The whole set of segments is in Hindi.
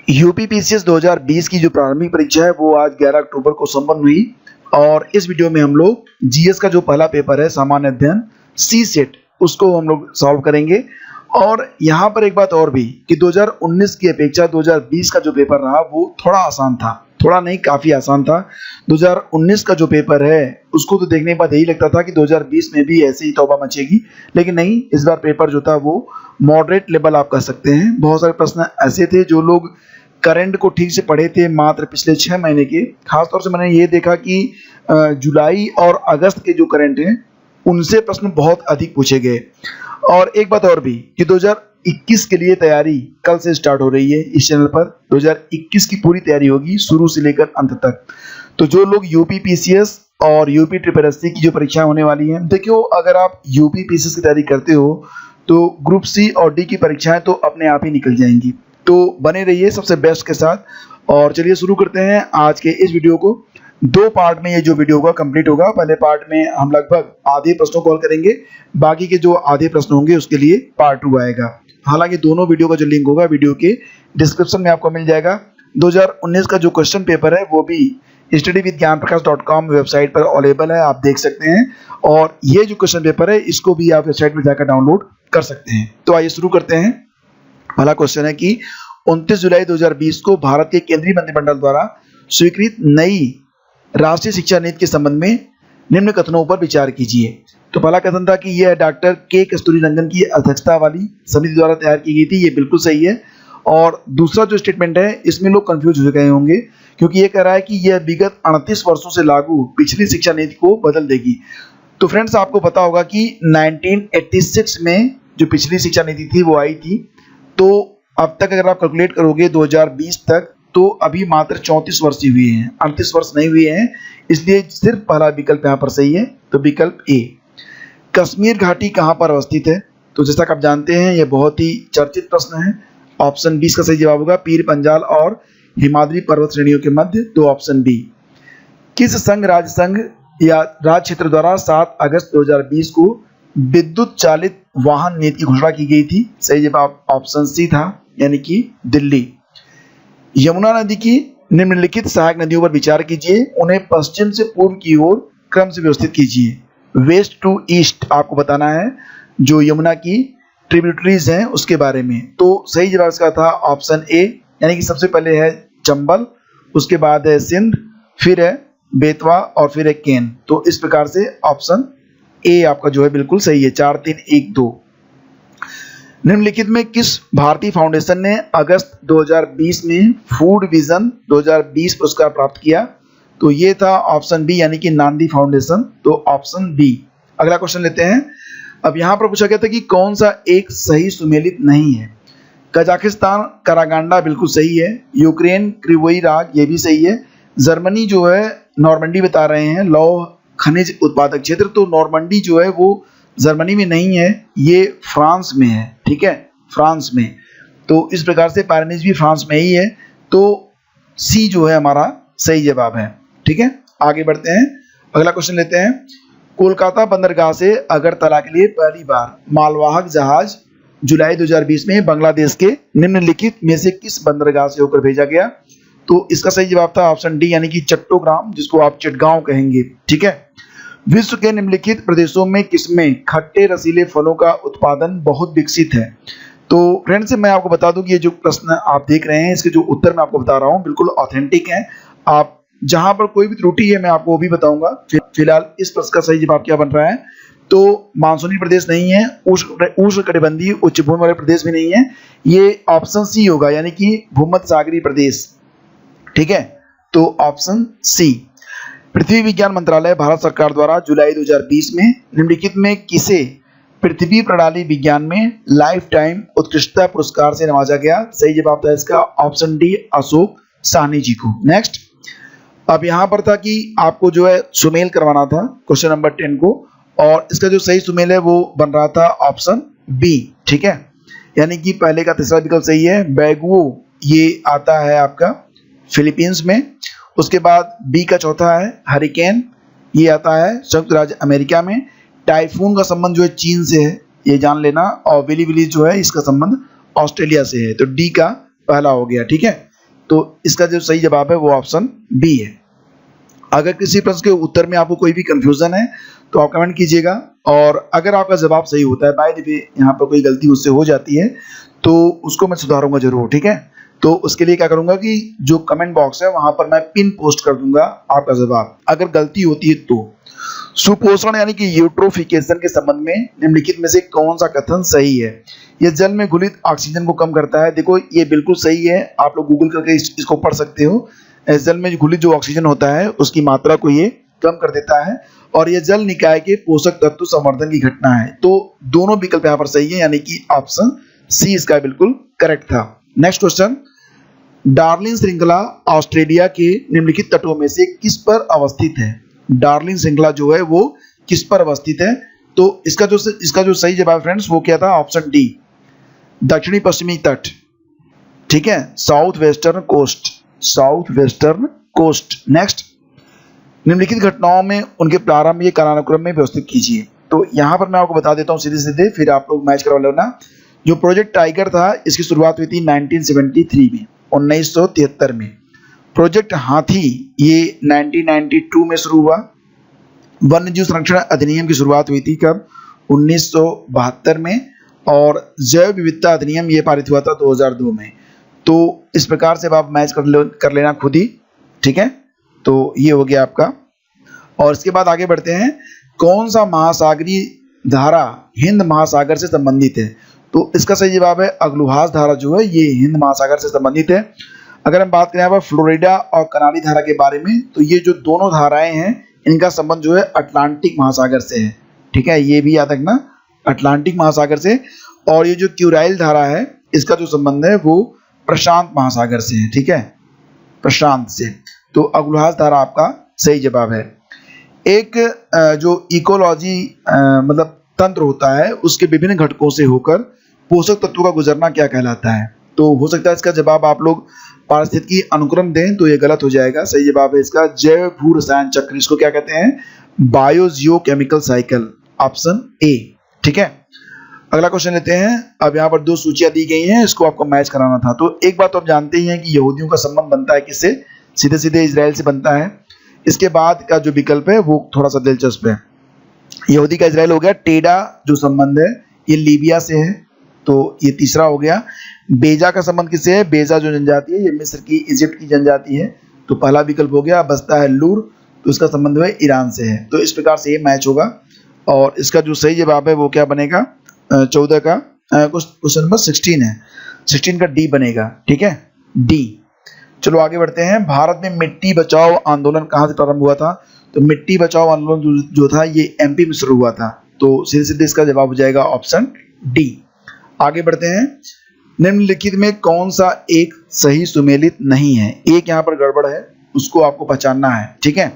यूपीपीसीएस 2020 की जो प्रारंभिक परीक्षा है वो आज 11 अक्टूबर को संपन्न हुई और इस वीडियो में हम लोग जीएस का जो पहला पेपर है सामान्य अध्ययन सी सेट उसको हम लोग सॉल्व करेंगे। और यहाँ पर एक बात और भी कि 2019 की अपेक्षा 2020 का जो पेपर रहा वो थोड़ा आसान था, थोड़ा नहीं काफ़ी आसान था। 2019 का जो पेपर है उसको तो देखने के बाद यही लगता था कि 2020 में भी ऐसे ही तौबा मचेगी, लेकिन नहीं, इस बार पेपर जो था वो मॉडरेट लेवल आप कह सकते हैं। बहुत सारे प्रश्न ऐसे थे जो लोग करंट को ठीक से पढ़े थे मात्र पिछले 6 महीने के, खासतौर से मैंने ये देखा कि जुलाई और अगस्त के जो करंट हैं उनसे प्रश्न बहुत अधिक पूछे गए। और एक बात और भी कि 2021 के लिए तैयारी कल से स्टार्ट हो रही है इस चैनल पर। 2021 की पूरी तैयारी होगी शुरू से लेकर अंत तक। तो जो लोग यूपीपीसीएस और यूपी ट्रिपल एससी की जो परीक्षा होने वाली हैं, देखियो अगर आप यूपीपीसीएस की तैयारी करते हो तो ग्रुप सी और डी की परीक्षाएं तो अपने आप ही निकल जाएंगी। तो बने रहिए सबसे बेस्ट के साथ। और चलिए शुरू करते हैं आज के इस वीडियो को। 2 पार्ट में ये जो वीडियो होगा कंप्लीट होगा। पहले पार्ट में हम लगभग आधे प्रश्नों को हल करेंगे, बाकी के जो आधे प्रश्न होंगे उसके लिए पार्ट 2 आएगा। हालांकि दोनों वीडियो का जो लिंक होगा वीडियो के डिस्क्रिप्शन में आपको मिल जाएगा। 2019 का जो क्वेश्चन पेपर है वो भी studywithgyanprakash.com वेबसाइट पर अवेलेबल है, आप देख सकते हैं। और ये जो क्वेश्चन पेपर है इसको भी आप वेबसाइट पर जाकर डाउनलोड कर सकते हैं। तो आइए शुरू करते हैं। पहला क्वेश्चन है कि 29 जुलाई 2020 को भारत के केंद्रीय मंत्रिमंडल द्वारा स्वीकृत नई राष्ट्रीय शिक्षा नीति के संबंध में निम्न कथनों पर विचार कीजिए। तो पहला कथन था कि यह डॉक्टर के कस्तूरीरंगन की अध्यक्षता वाली समिति द्वारा तैयार की गई थी, ये बिल्कुल सही है। और दूसरा जो स्टेटमेंट है इसमें लोग कंफ्यूज हो गए होंगे, क्योंकि ये कह रहा है कि यह विगत 38 वर्षों से लागू पिछली शिक्षा नीति को बदल देगी। तो फ्रेंड्स, आपको पता होगा कि 1986 में जो पिछली शिक्षा नीति थी वो आई थी। तो अब तक अगर आप कैलकुलेट करोगे 2020 तक तो अभी मात्र 34 वर्ष ही हुए हैं, 38 वर्ष नहीं हुए हैं, इसलिए सिर्फ पहला विकल्प यहाँ पर सही है। तो विकल्प ए। कश्मीर घाटी कहाँ पर अवस्थित है? तो जैसा कि आप जानते हैं ये बहुत ही चर्चित प्रश्न है। ऑप्शन 20 का सही जवाब होगा पीर पंजाल और हिमाद्री पर्वत श्रेणियों के मध्य। तो ऑप्शन बी। किस संघ राज्य संघ या राज्य क्षेत्र द्वारा 7 अगस्त 2020 को विद्युत चालित वाहन नीति की घोषणा की गई थी? सही जवाब ऑप्शन सी था, यानी कि दिल्ली। यमुना नदी की निम्नलिखित सहायक नदियों पर विचार कीजिए, उन्हें पश्चिम से पूर्व की ओर क्रम से व्यवस्थित कीजिए। वेस्ट टू ईस्ट आपको बताना है जो यमुना की ट्रिब्यूटरीज हैं उसके बारे में। तो सही जवाब इसका था ऑप्शन ए, यानी कि सबसे पहले है चंबल, उसके बाद है सिंध, फिर है बेतवा और फिर है केन। तो इस प्रकार से ऑप्शन ए आपका जो है बिल्कुल सही है। 4 3 1 2। निम्नलिखित में किस भारतीय फाउंडेशन ने अगस्त 2020 में फूड विजन 2020 पुरस्कार प्राप्त किया? तो ये था ऑप्शन बी, यानी कि नांदी फाउंडेशन। तो ऑप्शन बी। अगला क्वेश्चन लेते हैं। अब यहाँ पर पूछा गया था कि कौन सा एक सही सुमेलित नहीं है? कजाकिस्तान करागांडा बिल्कुल सही है। यूक्रेन क्रिवोई राग ये भी सही है। जर्मनी जो है नॉर्मंडी बता रहे हैं लौह खनिज उत्पादक क्षेत्र। तो नॉर्मंडी जो है वो जर्मनी में नहीं है, ये फ्रांस में है। ठीक है, फ्रांस में। तो इस प्रकार से पैरिस भी फ्रांस में ही है। तो सी जो है हमारा सही जवाब है। ठीक है, आगे बढ़ते हैं। अगला क्वेश्चन लेते हैं। कोलकाता बंदरगाह से अगरतला के लिए पहली बार मालवाहक जहाज जुलाई 2020 में बांग्लादेश के निम्नलिखित में से किस बंदरगाह से होकर भेजा गया? तो इसका सही जवाब था ऑप्शन डी, यानी कि चट्टोग्राम, जिसको आप चिटगांव कहेंगे। ठीक है। विश्व के निम्नलिखित प्रदेशों में किसमें खट्टे रसीले फलों का उत्पादन बहुत विकसित है? तो फ्रेंड्स, मैं आपको बता दूं कि ये जो प्रश्न आप देख रहे हैं इसके जो उत्तर मैं आपको बता रहा हूं बिल्कुल ऑथेंटिक हैं। आप जहां पर कोई भी त्रुटि है मैं आपको वो भी बताऊंगा। फिलहाल इस प्रश्न का सही जवाब क्या बन रहा है? तो मानसूनी प्रदेश नहीं है, उष्णकटिबंधीय उच्च भूमि वाले प्रदेश भी नहीं है, ये ऑप्शन सी होगा, यानी कि भूमध्य सागरीय प्रदेश। ठीक है, तो ऑप्शन सी। पृथ्वी विज्ञान मंत्रालय भारत सरकार द्वारा जुलाई 2020 में निम्नलिखित में किसे पृथ्वी प्रणाली विज्ञान में लाइफ टाइम उत्कृष्टता पुरस्कार से नवाजा गया? सही जवाब था इसका ऑप्शन डी, अशोक साहनी जी को। नेक्स्ट। अब यहाँ पर था कि आपको जो है सुमेल करवाना था क्वेश्चन नंबर 10 को, और इसका जो सही सुमेल है वो बन रहा था ऑप्शन बी। ठीक है, यानी कि पहले का तीसरा विकल्प सही है। बैगुओ ये आता है आपका फिलीपींस में। उसके बाद बी का चौथा है हरिकेन, ये आता है संयुक्त राज्य अमेरिका में। टाइफून का संबंध जो है चीन से है, ये जान लेना। और विली विली जो है इसका संबंध ऑस्ट्रेलिया से है। तो डी का पहला हो गया। ठीक है, तो इसका जो सही जवाब है वो ऑप्शन बी है। अगर किसी प्रश्न के उत्तर में आपको कोई भी कंफ्यूजन है तो आप कमेंट कीजिएगा, और अगर आपका जवाब सही होता है, बाय द वे यहाँ पर कोई गलती मुझसे हो जाती है तो उसको मैं सुधारूंगा जरूर, ठीक है। तो उसके लिए क्या करूंगा कि जो कमेंट बॉक्स है वहां पर मैं पिन पोस्ट कर दूंगा आपका जवाब, अगर गलती होती है तो। सुपोषण यानी कि यूट्रोफिकेशन के संबंध में निम्नलिखित में से कौन सा कथन सही है? यह जल में घुलित ऑक्सीजन को कम करता है। देखो ये बिल्कुल सही है, आप लोग गूगल करके इसको पढ़ सकते हो। जल में घुलित जो ऑक्सीजन होता है उसकी मात्रा को ये कम कर देता है, और यह जल निकाय के पोषक तत्व संवर्धन की घटना है। तो दोनों विकल्प यहाँ पर सही है, यानी कि ऑप्शन सी इसका बिल्कुल करेक्ट था। नेक्स्ट क्वेश्चन, डार्लिंग श्रृंखला ऑस्ट्रेलिया के निम्नलिखित तटों में से किस पर अवस्थित है? डार्लिंग श्रृंखला जो है वो किस पर अवस्थित है? तो इसका जो सही जवाब फ्रेंड्स वो क्या था? ऑप्शन डी, दक्षिणी पश्चिमी तट, ठीक है, south western coast, south western coast. Next, निम्नलिखित घटनाओं में उनके प्रारंभ या कालानुक्रम में व्यवस्थित कीजिए। तो यहाँ पर मैं आपको बता देता हूँ सीधे सीधे, फिर आप लोग मैच करवा लेना। जो प्रोजेक्ट टाइगर था इसकी शुरुआत हुई थी 1973 में, 1973 में। प्रोजेक्ट हाथी ये 1992 में शुरू हुआ। वन्य जीव संरक्षण अधिनियम की शुरुआत हुई थी कब? 1972 में। और जैव विविधता अधिनियम ये पारित हुआ था 2002 में। तो इस प्रकार से आप मैच कर लेना खुद ही, ठीक है। तो ये हो गया आपका। और इसके बाद आगे बढ़ते हैं, कौन सा महासागरीय धारा हिंद महासागर से संबंधित है? तो इसका सही जवाब है अग्लुहास धारा जो है ये हिंद महासागर से संबंधित है। अगर हम बात करें यहाँ पर फ्लोरिडा और कनारी धारा के बारे में, तो ये जो दोनों धाराएं हैं इनका संबंध जो है अटलांटिक महासागर से है, ठीक है, ये भी याद रखना, अटलांटिक महासागर से। और ये जो क्यूराइल धारा है इसका जो संबंध है वो प्रशांत महासागर से है, ठीक है, प्रशांत से। तो अग्लुहास धारा आपका सही जवाब है। एक जो इकोलॉजी मतलब तंत्र होता है उसके विभिन्न घटकों से होकर पोषक तत्वों का गुजरना क्या कहलाता है? तो हो सकता है इसका जवाब आप लोग पारिस्थितिकी अनुक्रम दें तो ये गलत हो जाएगा। सही जवाब है इसका जैव भू रसायन चक्र, इसको क्या कहते हैं? बायोजियोकेमिकल साइकिल, ऑप्शन ए, ठीक है। अगला क्वेश्चन लेते हैं। अब यहाँ पर दो सूचियां दी गई हैं, इसको आपको मैच कराना था। तो एक बात तो आप जानते ही हैं कि यहूदियों का संबंध बनता है किससे? सीधे सीधे इजराइल से बनता है। इसके बाद का जो विकल्प है वो थोड़ा सा दिलचस्प है। यहूदी का इजराइल हो गया। टेडा जो संबंध है ये लीबिया से है, तो ये तीसरा हो गया। बेजा का संबंध किससे है? बेजा जो जनजाति है ये मिस्र की, इजिप्ट की जनजाति है, तो पहला विकल्प हो गया। बसता है लूर, तो इसका संबंध है ईरान से है। तो इस प्रकार से ये मैच होगा। और इसका जो सही जवाब है वो क्या बनेगा? 14 का क्वेश्चन नंबर 16 है, 16 का डी बनेगा, ठीक है, डी। चलो आगे बढ़ते हैं। भारत में मिट्टी बचाओ आंदोलन कहाँ से प्रारंभ हुआ था? तो मिट्टी बचाओ आंदोलन जो था ये एमपी में शुरू हुआ था। तो सीधे सीधे इसका जवाब हो जाएगा ऑप्शन डी। आगे बढ़ते हैं। निम्नलिखित में कौन सा एक सही सुमेलित नहीं है? एक यहाँ पर गड़बड़ है, उसको आपको पहचानना है, ठीक है।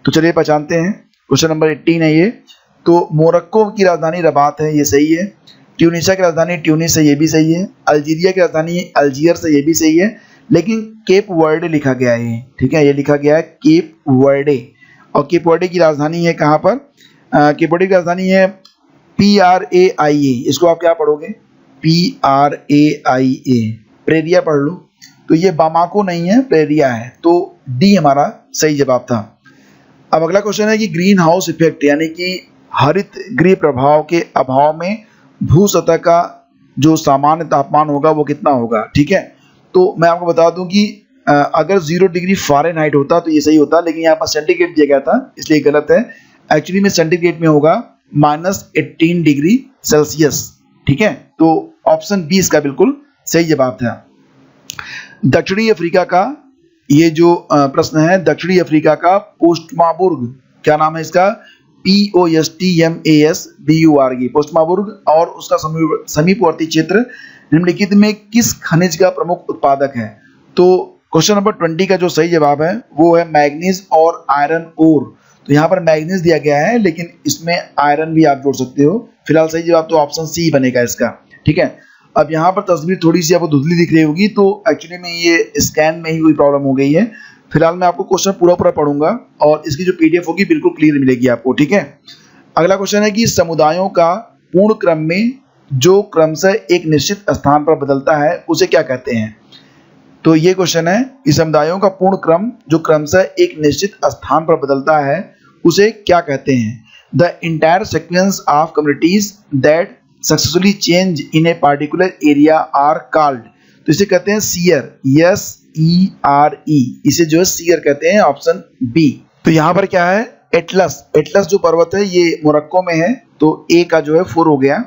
तो चलिए पहचानते हैं। क्वेश्चन नंबर 18 है ये। तो मोरक्को की राजधानी रबात है, ये सही है। ट्यूनिशिया की राजधानी ट्यूनिस है, ये भी सही है। अल्जीरिया की राजधानी अल्जीयर्स है, ये भी सही है। लेकिन केप वर्डे लिखा गया है, ठीक है, ये लिखा गया है केप वर्डे। और केप वर्डे की राजधानी है कहाँ पर? केप वर्डे की राजधानी है PRAIA। इसको आप क्या पढ़ोगे? PRAIA, प्रेरिया पढ़ लो। तो ये बामाको नहीं है, प्रेरिया है। तो डी हमारा सही जवाब था। अब अगला क्वेश्चन है कि ग्रीन हाउस इफेक्ट यानी कि हरित गृह प्रभाव के अभाव में भू सतह का जो सामान्य तापमान होगा वो कितना होगा, ठीक है। तो मैं आपको बता दूं कि अगर 0 डिग्री फ़ारेनहाइट होता तो ये सही होता, लेकिन यहाँ पर सेंटीग्रेड दिया गया था इसलिए गलत है। एक्चुअली में सेंटीग्रेड में होगा -18 डिग्री सेल्सियस, ठीक है। तो ऑप्शन बी इसका बिल्कुल सही जवाब था। दक्षिणी अफ्रीका का ये जो प्रश्न है, दक्षिणी अफ्रीका का पोस्टमाबुर्ग, क्या नाम है इसका? POSTMASBURG, पोस्टमाबुर्ग। और उसका समीपवर्ती क्षेत्र निम्नलिखित में किस खनिज का प्रमुख उत्पादक है? तो क्वेश्चन नंबर 20 का जो सही जवाब है वो है मैग्नीज और आयरन ओर। तो यहाँ पर मैग्नीज दिया गया है, लेकिन इसमें आयरन भी आप जोड़ सकते हो। फिलहाल सही जवाब तो ऑप्शन सी बनेगा इसका, ठीक है। अब यहाँ पर तस्वीर थोड़ी सी आपको धुंधली दिख रही होगी, तो एक्चुअली में ये स्कैन में ही कोई प्रॉब्लम हो गई है। फिलहाल मैं आपको क्वेश्चन पूरा पढ़ूंगा और इसकी जो PDF होगी बिल्कुल क्लियर मिलेगी आपको, ठीक है। अगला क्वेश्चन है कि समुदायों का पूर्ण क्रम में जो क्रमशः एक निश्चित स्थान पर बदलता है उसे क्या कहते हैं? तो ये क्वेश्चन है, इस समुदायों का पूर्ण क्रम जो क्रमशः एक निश्चित स्थान पर बदलता है उसे क्या कहते हैं? The entire sequence of communities that successfully change in a particular area are called. तो इसे कहते हैं सीयर, SERE, इसे जो है सीयर कहते हैं, ऑप्शन बी। तो यहाँ पर क्या है, एटलस, एटलस जो पर्वत है ये मोरक्को में है, तो ए का जो है 4 हो गया।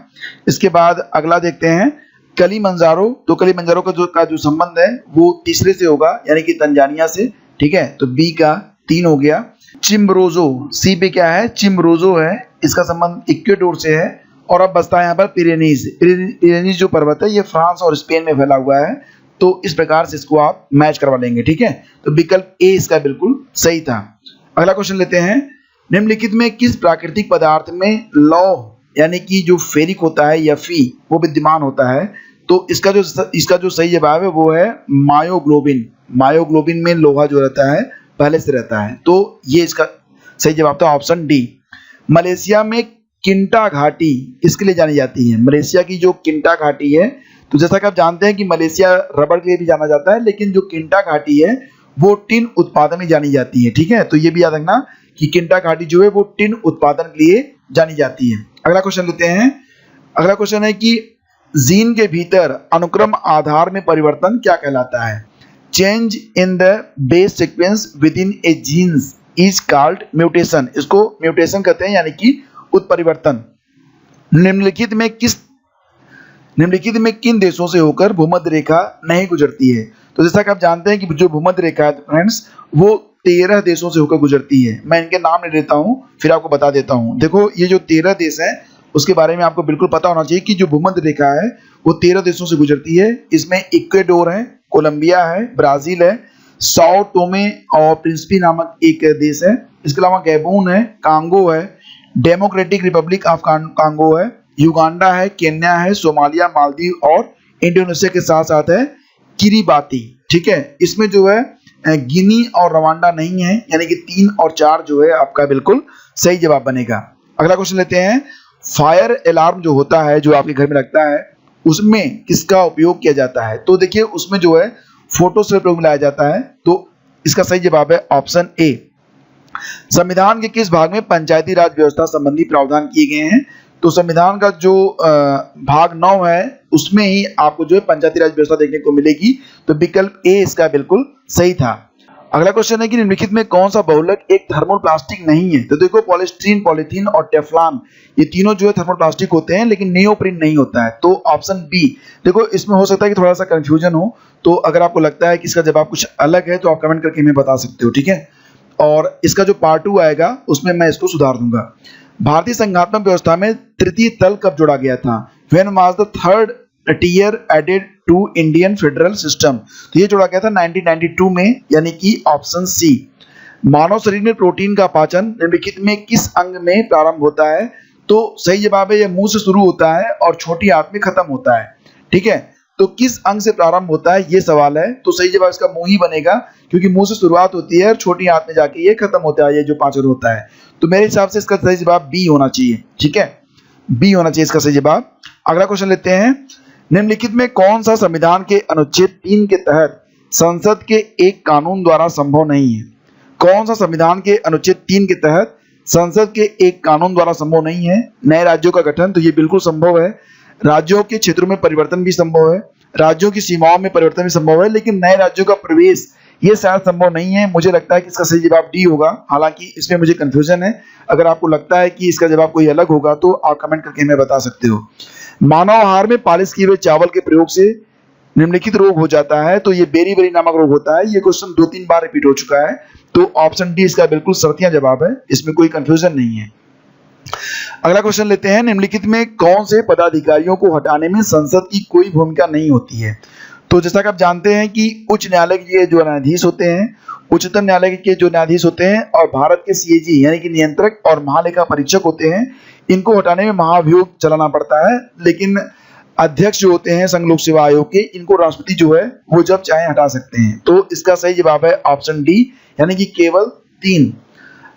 इसके बाद अगला देखते हैं कलिमंजारो। तो कलिमंजारो का जो संबंध है वो तीसरे से होगा, यानी कि तंजानिया से, ठीक है, तो बी का 3 हो गया। चिम्बरोजो, सी पे क्या है, चिम्बरोजो है, इसका संबंध इक्वेडोर से है। और अब बचता है यहाँ पर पिरेनीज। पिरेनीज जो पर्वत है ये फ्रांस और स्पेन में फैला हुआ है, तो इस प्रकार से इसको आप मैच करवा लेंगे, ठीक है। तो विकल्प ए इसका बिल्कुल सही था। अगला क्वेश्चन लेते हैं, निम्नलिखित में किस प्राकृतिक पदार्थ में लौह यानी कि जो फेरिक होता है या फी वो विद्यमान होता है? तो इसका जो सही जवाब है वो है मायोग्लोबिन। मायोग्लोबिन में लोहा जो रहता है पहले से रहता है, तो ये इसका सही जवाब था, ऑप्शन डी। मलेशिया में किंटा घाटी इसके लिए जानी जाती है। मलेशिया की जो किंटा घाटी है, तो जैसा कि आप जानते हैं कि मलेशिया रबड़ के लिए भी जाना जाता है, लेकिन जो किंटा घाटी है वो टिन उत्पादन में जानी जाती है, ठीक है। तो ये भी याद रखना कि किंटा घाटी जो है वो टिन उत्पादन के लिए जानी जाती है। अगला क्वेश्चन लेते हैं। अगला क्वेश्चन है कि जीन के भीतर अनुक्रम आधार में परिवर्तन क्या कहलाता है? Change in the base sequence within a genes is called mutation. इसको म्यूटेशन कहते हैं, यानी कि उत्परिवर्तन। निम्नलिखित में किन देशों से होकर भूमध्य रेखा नहीं गुजरती है? तो जैसा कि आप जानते हैं कि जो भूमध्य रेखा है फ्रेंड्स वो 13 देशों से होकर गुजरती है। मैं इनके नाम ले लेता हूं, फिर आपको बता देता हूं। देखो ये जो 13 देश हैं उसके बारे में आपको बिल्कुल पता होना चाहिए कि जो भूमध्य रेखा है वो 13 देशों से गुजरती है। इसमें इक्वेडोर है, कोलंबिया है, ब्राजील है, साओ टोमे और प्रिंसिपी नामक एक देश है, इसके अलावा गैबून है, कांगो है, डेमोक्रेटिक रिपब्लिक ऑफ कांगो है, युगांडा है, केन्या है, सोमालिया, मालदीव और इंडोनेशिया के साथ साथ है किरिबाती, ठीक है। इसमें जो है गिनी और रवांडा नहीं है, यानी कि 3 और 4 जो है आपका बिल्कुल सही जवाब बनेगा। अगला क्वेश्चन लेते हैं, फायर अलार्म जो होता है जो आपके घर में लगता है उसमें किसका उपयोग किया जाता है? तो देखिए उसमें जो है फोटो से प्रयोग में लाया जाता है, तो इसका सही जवाब है ऑप्शन ए। संविधान के किस भाग में पंचायती राज व्यवस्था संबंधी प्रावधान किए गए हैं? तो संविधान का जो भाग 9 है उसमें ही आपको जो है पंचायती राज व्यवस्था देखने को मिलेगी, तो विकल्प ए इसका बिल्कुल सही था। अगला क्वेश्चन है कि निम्नलिखित में कौन सा बहुलक एक थर्मल प्लास्टिक नहीं है? तो देखो पॉलीस्टीरीन, पॉलीथीन और टेफ्लॉन ये तीनों जो है थर्मल प्लास्टिक होते हैं, लेकिन नियोप्रीन नहीं होता है, तो ऑप्शन बी। देखो इसमें हो सकता है कि थोड़ा सा कंफ्यूजन हो, तो अगर आपको लगता है कि इसका जवाब कुछ अलग है तो आप कमेंट करके हमें बता सकते हो, ठीक है। और इसका जो पार्ट 2 आएगा उसमें मैं इसको सुधार दूंगा। भारतीय संघात्मक व्यवस्था में तृतीय तल कब जोड़ा गया था? When was the third tier added to Indian federal system? तो ये जोड़ा गया था 1992 में, यानी कि ऑप्शन सी। मानव शरीर में प्रोटीन का पाचन निम्नलिखित में किस अंग में प्रारंभ होता है? तो सही जवाब है ये मुंह से शुरू होता है और छोटी आंत में खत्म होता है, ठीक है। तो किस अंग से प्रारंभ होता है ये सवाल है, तो सही जवाब इसका मुंह ही बनेगा, क्योंकि मुंह से शुरुआत होती है और छोटी आंत में जाके ये खत्म होता है, ये जो पाचन होता है। तो मेरे हिसाब से इसका सही जवाब बी होना चाहिए, ठीक है, बी होना चाहिए इसका सही जवाब। अगला क्वेश्चन लेते हैं, निम्नलिखित में कौन सा संविधान के अनुच्छेद 3 के तहत संसद के एक कानून द्वारा संभव नहीं है? कौन सा संविधान के अनुच्छेद 3 के तहत संसद के एक कानून द्वारा संभव नहीं है? नए राज्यों का गठन, तो ये बिल्कुल संभव है। राज्यों के क्षेत्रों में परिवर्तन भी संभव है, राज्यों की सीमाओं में परिवर्तन भी संभव है, लेकिन नए राज्यों का प्रवेश ये शायद संभव नहीं है। मुझे लगता है कि इसका सही जवाब डी होगा, हालांकि इसमें मुझे कंफ्यूजन है। अगर आपको लगता है कि इसका जवाब कोई अलग होगा तो आप कमेंट करके हमें बता सकते हो। मानव आहार में पालिश किए हुए चावल के प्रयोग से निम्नलिखित रोग हो जाता है, तो ये बेरी नामक रोग होता है। ये क्वेश्चन 2-3 बार रिपीट हो चुका है, तो ऑप्शन डी इसका बिल्कुल सर्तियां जवाब है, इसमें कोई कंफ्यूजन नहीं है। अगला क्वेश्चन लेते हैं, निम्नलिखित में कौन से पदाधिकारियों को हटाने में संसद की कोई भूमिका नहीं होती है? तो जैसा कि आप जानते हैं कि उच्च न्यायालय के जो न्यायाधीश होते हैं, उच्चतम न्यायालय के जो न्यायाधीश होते हैं और भारत के सीएजी यानी कि नियंत्रक और महालेखा परीक्षक होते हैं, इनको हटाने में महाभियोग चलाना पड़ता है, लेकिन अध्यक्ष जो होते हैं संघ लोक सेवा आयोग के, इनको राष्ट्रपति जो है वो जब चाहे हटा सकते हैं। तो इसका सही जवाब है ऑप्शन डी, यानी कि केवल 3।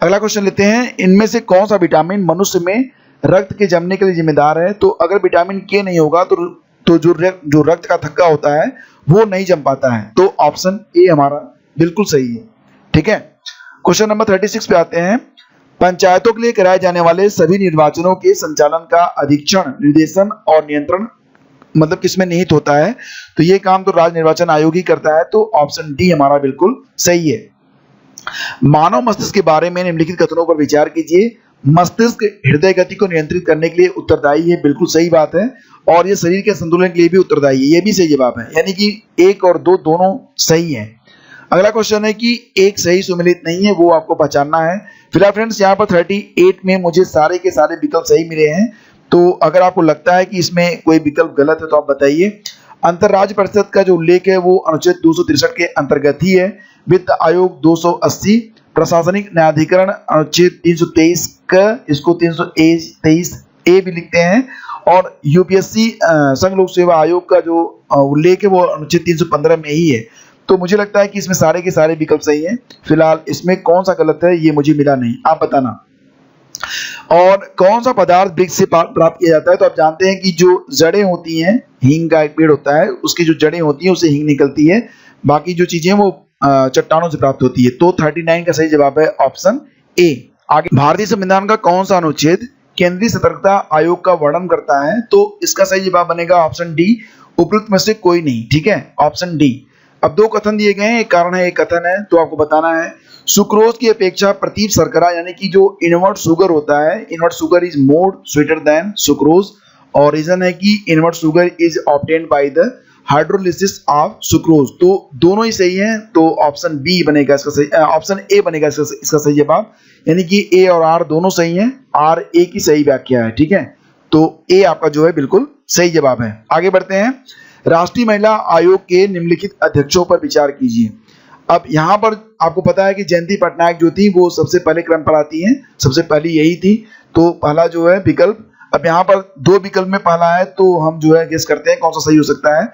अगला क्वेश्चन लेते हैं, इनमें से कौन सा विटामिन मनुष्य में रक्त के जमने के लिए जिम्मेदार है? तो अगर विटामिन के नहीं होगा तो तो जो रक्त का थक्का होता है वो नहीं जम पाता है। तो ऑप्शन ए हमारा बिल्कुल सही है। ठीक है, क्वेश्चन नंबर 36 पे आते हैं। पंचायतों के लिए कराए जाने वाले सभी निर्वाचनों के संचालन का अधीक्षण, निर्देशन और नियंत्रण मतलब किसमें निहित होता है? तो ये काम तो राज्य निर्वाचन आयोग ही करता है। तो ऑप्शन डी हमारा बिल्कुल सही है। मानव मस्तिष्क के बारे में निम्नलिखित कथनों पर विचार कीजिए। मस्तिष्क हृदय गति को नियंत्रित करने के लिए उत्तरदायी है, बिल्कुल सही बात है। और ये शरीर के संतुलन के लिए भी उत्तरदायी है, ये भी सही जवाब है। यानी कि 1 और 2 दोनों सही है। अगला क्वेश्चन है कि एक सही सुमेलित नहीं है, वो आपको पहचानना है। फिलहाल फ्रेंड्स यहाँ पर 38 में मुझे सारे के सारे विकल्प सही मिले हैं। तो अगर आपको लगता है कि इसमें कोई विकल्प गलत है तो आप बताइए। अंतरराज्य परिषद का जो उल्लेख है वो अनुच्छेद 263 के अंतर्गत ही है। वित्त आयोग 280, प्रशासनिक न्यायाधिकरण अनुच्छेद 323 का, इसको 323 ए भी लिखते हैं। और यूपीएससी संघ लोक सेवा आयोग का जो उल्लेख है वो अनुच्छेद 315 में ही है। तो मुझे लगता है कि इसमें सारे के सारे विकल्प सही हैं। फिलहाल इसमें कौन सा गलत है ये मुझे मिला नहीं, आप बताना। और कौन सा पदार्थ वृक्ष से प्राप्त किया जाता है? तो आप जानते हैं कि जो जड़ें होती हैं, हींग का एक पेड़ होता है, उसकी जो जड़ें होती हैं उससे हींग निकलती है। बाकी जो चीजें वो चट्टानों से प्राप्त होती है। तो 39 का सही जवाब है ऑप्शन ए। आगे, भारतीय संविधान का कौन सा अनुच्छेद केंद्रीय सतर्कता आयोग का वर्णन करता है? तो इसका सही जवाब बनेगा ऑप्शन डी, उपयुक्त में से कोई नहीं। ठीक है, ऑप्शन डी। अब 2 कथन दिए गए हैं, एक कारण है एक कथन है, तो आपको बताना है। सुक्रोज की अपेक्षा प्रतीप शर्करा यानी कि जो इनवर्ट शुगर होता है, invert sugar is more sweeter than sucrose. और रीजन है कि invert sugar is obtained by the hydrolysis of sucrose. तो दोनों ही सही हैं। तो ऑप्शन बी बनेगा इसका सही, ऑप्शन ए बनेगा इसका सही जवाब। यानी कि ए और आर दोनों सही हैं, आर ए की सही व्याख्या है। ठीक है, तो ए आपका जो है बिल्कुल सही जवाब है। आगे बढ़ते हैं। राष्ट्रीय महिला आयोग के निम्नलिखित अध्यक्षों पर विचार कीजिए। अब यहाँ पर आपको पता है कि जयंती पटनायक जो थी वो सबसे पहले क्रम पर आती हैं, सबसे पहली यही थी। तो पहला जो है विकल्प, अब यहाँ पर 2 विकल्प में पहला है तो हम जो है गेस करते हैं कौन सा सही हो सकता है।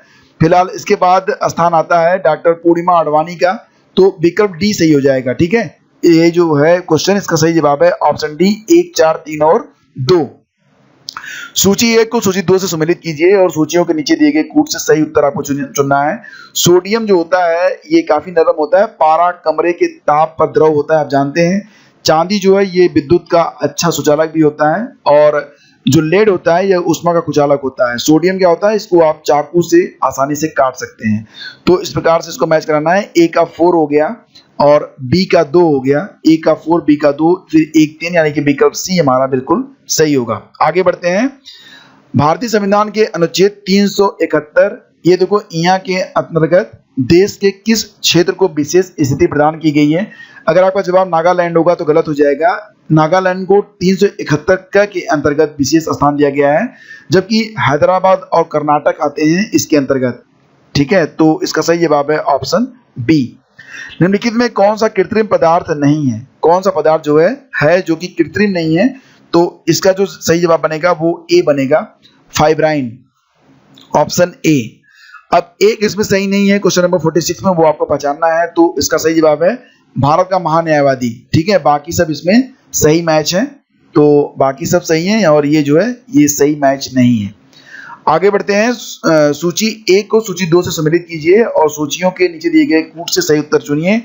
फिलहाल इसके बाद स्थान आता है डॉक्टर पूर्णिमा आडवाणी का, तो विकल्प डी सही हो जाएगा। ठीक है, ये जो है क्वेश्चन, इसका सही जवाब है ऑप्शन डी, 1, 4, 3 और 2। सूची 1 को सूची 2 से सम्मिलित कीजिए और सूचियों के नीचे दिए गए कूट से सही उत्तर आपको चुनना है। सोडियम जो होता है ये काफी नरम होता है, पारा कमरे के ताप पर द्रव होता है, आप जानते हैं। चांदी जो है ये विद्युत का अच्छा सुचालक भी होता है। और जो लेड होता है यह उष्मा का कुचालक होता है। सोडियम क्या होता है, इसको आप चाकू से आसानी से काट सकते हैं। तो इस प्रकार से इसको मैच कराना है। ए का 4 हो गया और बी का 2 हो गया। ए का 4, बी का 2, फिर 1, 3, यानी कि विकल्प सी हमारा बिल्कुल सही होगा। आगे बढ़ते हैं। भारतीय संविधान के अनुच्छेद 371, ये देखो यहाँ के अंतर्गत देश के किस क्षेत्र को विशेष स्थिति प्रदान की गई है? अगर आपका जवाब नागालैंड होगा तो गलत हो जाएगा। नागालैंड को 371 के अंतर्गत विशेष स्थान दिया गया है, जबकि हैदराबाद और कर्नाटक आते हैं इसके अंतर्गत। ठीक है, तो इसका सही जवाब है ऑप्शन बी। निम्नलिखित में कौन सा कृत्रिम पदार्थ नहीं है? कौन सा पदार्थ जो है जो कि कृत्रिम नहीं है? तो इसका जो सही जवाब बनेगा वो ए बनेगा, फाइब्राइन, ऑप्शन ए। अब एक इसमें सही नहीं है, क्वेश्चन नंबर 46 में, वो आपको पहचानना है। तो इसका सही जवाब है भारत का महान्यायवादी। ठीक है, बाकी सब इसमें सही मैच है, तो बाकी सब सही है और ये जो है ये सही मैच नहीं है। आगे बढ़ते हैं। सूची 1 को सूची 2 से सम्मिलित कीजिए और सूचियों के नीचे दिए गए कूट से सही उत्तर चुनिए।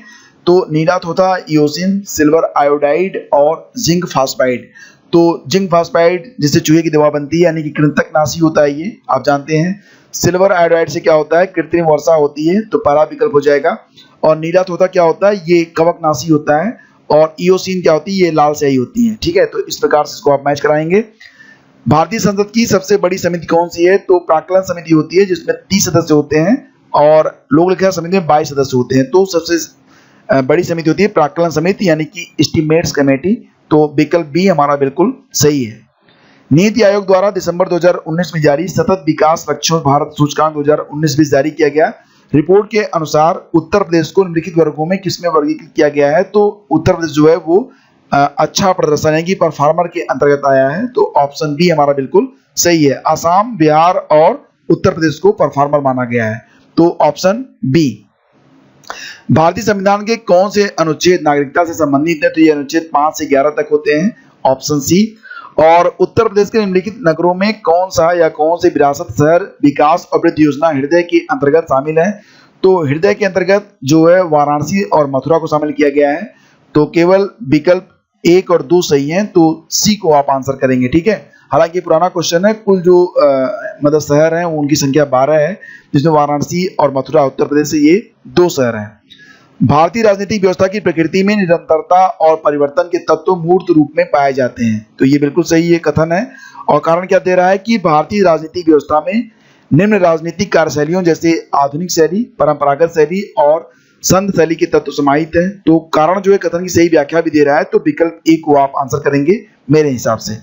तो नीला थोथा, इयोसिन, सिल्वर आयोडाइड और जिंक फास्फाइड। तो जिंक फास्फाइड जिससे चूहे की दवा बनती है, यानी कि कृंतकनाशी होता है ये, आप जानते हैं। सिल्वर आयोडाइड से क्या होता है, कृत्रिम वर्षा होती है, तो पहला विकल्प हो जाएगा। और नीला थोथा क्या होता है, ये कवकनाशी होता है। और इयोसिन क्या होती है, ये लाल स्याही होती है। ठीक है, तो इस प्रकार से इसको आप मैच कराएंगे। भारतीय संसद की सबसे बड़ी समिति कौन सी है? तो प्राक्कलन समिति होती है, जिसमें 30 सदस्य होते हैं और लोक लेखा समिति में 22 सदस्य होते हैं। तो सबसे बड़ी समिति होती है प्राक्कलन समिति, यानी कि एस्टीमेट्स कमेटी। तो विकल्प बी हमारा बिल्कुल सही है। नीति आयोग द्वारा दिसंबर 2019 में जारी सतत विकास लक्ष्यों भारत सूचकांक 2019 भी जारी किया गया। रिपोर्ट के अनुसार उत्तर प्रदेश को निम्नलिखित वर्गों में किसमें वर्गीकृत किया गया है? तो उत्तर प्रदेश जो है वो अच्छा प्रदर्शन है कि परफॉर्मर के अंतर्गत आया है। तो ऑप्शन बी हमारा बिल्कुल सही है। असम, बिहार और उत्तर प्रदेश को परफॉर्मर माना गया है। तो ऑप्शन बी। भारतीय संविधान के कौन से अनुच्छेद नागरिकता से संबंधित है? तो ये अनुच्छेद 5 से 11 तक होते हैं, ऑप्शन सी। और उत्तर प्रदेश के निम्नलिखित नगरों में कौन सा या कौन से विरासत शहर विकास और वृद्धि योजना हृदय के अंतर्गत शामिल है? तो हृदय के अंतर्गत जो है वाराणसी और मथुरा को शामिल किया गया है। तो केवल विकल्प 1 और 2 सही हैं, तो सी को आप आंसर करेंगे। ठीक है, हालांकि पुराना क्वेश्चन है। कुल जो मतलब शहर हैं उनकी संख्या 12 है, जिसमें वाराणसी और मथुरा उत्तर प्रदेश से ये 2 शहर हैं। भारतीय राजनीतिक व्यवस्था की प्रकृति में निरंतरता और परिवर्तन के तत्व मूर्त रूप में पाए जाते हैं। तो ये बिल्कुल सही ये कथन है। और कारण क्या दे रहा है कि भारतीय राजनीतिक व्यवस्था में निम्न राजनीतिक कार्यशैलियों जैसे आधुनिक शैली, परंपरागत शैली और संघ शैली के तत्व समाहित हैं। तो कारण जो है कथन की सही व्याख्या भी दे रहा है। तो विकल्प 1 को आप आंसर करेंगे मेरे हिसाब से।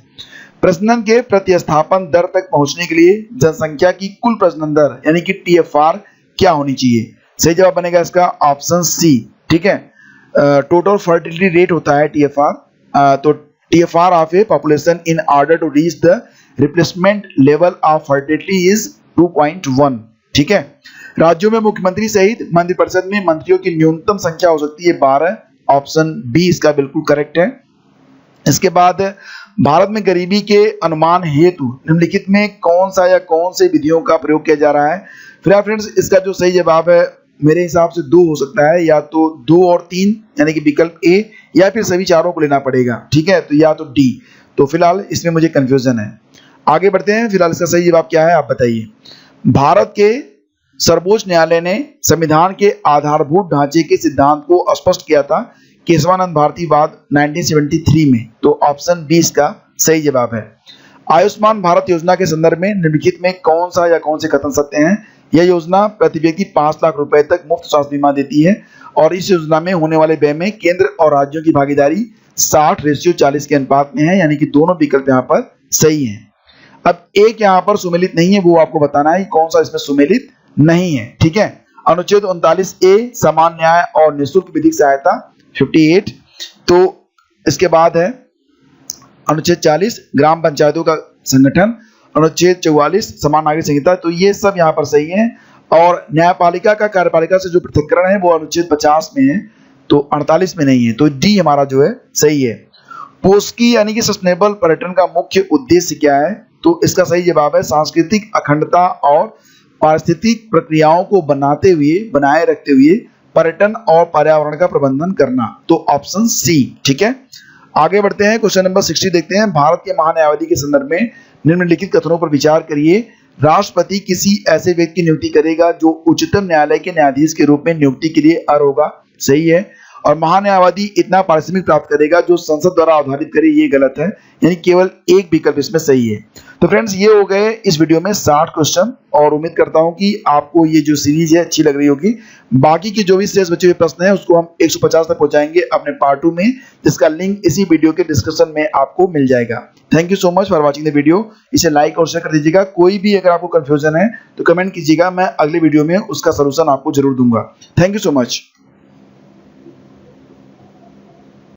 प्रजनन के प्रतिस्थापन दर तक पहुंचने के लिए जनसंख्या की कुल प्रजनन दर यानी कि TFR क्या होनी चाहिए? सही जवाब बनेगा इसका ऑप्शन सी। ठीक है, टोटल फर्टिलिटी रेट होता है TFR। तो TFR of a population in order to reach the replacement level of fertility is 2.1। ठीक है, राज्यों में मुख्यमंत्री सहित मंत्रिपरिषद में मंत्रियों की न्यूनतम संख्या हो सकती है 12। ऑप्शन बी इसका बिल्कुल करेक्ट है। इसके बाद भारत में गरीबी के अनुमान हेतु निम्नलिखित में कौन सा या कौन से विधियों का प्रयोग किया जा रहा है? फिर फ्रेंड्स इसका जो सही जवाब है मेरे हिसाब से 2 हो सकता है, या तो 2 और 3 यानी कि विकल्प ए, या फिर सभी चारों को लेना पड़ेगा। ठीक है, तो या तो डी। तो फिलहाल इसमें मुझे कंफ्यूजन है। आगे बढ़ते हैं। फिलहाल इसका सही जवाब क्या है आप बताइए। भारत के सर्वोच्च न्यायालय ने संविधान के आधारभूत ढांचे के सिद्धांत को स्पष्ट किया था केशवानंद भारतीवाद 1973 में। तो ऑप्शन 20 का सही जवाब है। आयुष्मान भारत योजना के संदर्भ में निम्नलिखित में कौन सा या कौन से कथन सत्य हैं? यह योजना प्रति व्यक्ति 5 लाख रुपए तक मुफ्त स्वास्थ्य बीमा देती है और इस योजना में होने वाले व्यय में केंद्र और राज्यों की भागीदारी 60:40 के अनुपात में है, यानी कि दोनों विकल्प यहाँ पर सही हैं। अब एक यहाँ पर सुमेलित नहीं है, वो आपको बताना है कौन सा इसमें सुमेलित नहीं है। ठीक है, अनुच्छेद 39A समान न्याय और निःशुल्क विधिक सहायता 58। तो इसके बाद है अनुच्छेद 40 ग्राम पंचायतों का संगठन, अनुच्छेद 44 समान नागरिक संहिता। तो ये सब यहाँ पर सही है। और न्यायपालिका का कार्यपालिका से जो पृथक्करण है वो अनुच्छेद 50 में है, तो 48 में नहीं है। तो डी हमारा जो है सही है। पोस्की यानी कि सस्टेनेबल पर्यटन का मुख्य उद्देश्य क्या है? तो इसका सही जवाब है सांस्कृतिक अखंडता और पारिस्थितिक प्रक्रियाओं को बनाए रखते हुए पर्यटन और पर्यावरण का प्रबंधन करना। तो ऑप्शन सी। ठीक है, आगे बढ़ते हैं। क्वेश्चन नंबर 60 देखते हैं। भारत के महान्यायवादी के संदर्भ में निम्नलिखित कथनों पर विचार करिए। राष्ट्रपति किसी ऐसे व्यक्ति की नियुक्ति करेगा जो उच्चतम न्यायालय के न्यायाधीश के रूप में नियुक्ति के लिए अर्ह होगा। सही है। और महान्यायवादी इतना पारिश्रमिक प्राप्त करेगा जो संसद द्वारा अवधारित करे, ये गलत है, यानी केवल एक विकल्प इसमें सही है। तो फ्रेंड्स ये हो गए इस वीडियो में 60 क्वेश्चन, और उम्मीद करता हूं कि आपको ये जो सीरीज है अच्छी लग रही होगी। बाकी के जो भी शेष बचे हुए प्रश्न हैं उसको हम 150 तक पहुंचाएंगे अपने पार्ट 2 में, जिसका लिंक इसी वीडियो के डिस्क्रिप्शन में आपको मिल जाएगा। Thank you so much for watching the video. इसे लाइक और शेयर कर दीजिएगा। कोई भी अगर आपको कंफ्यूजन है तो कमेंट कीजिएगा, मैं अगले वीडियो में उसका सलूशन आपको जरूर दूंगा। Thank you so much.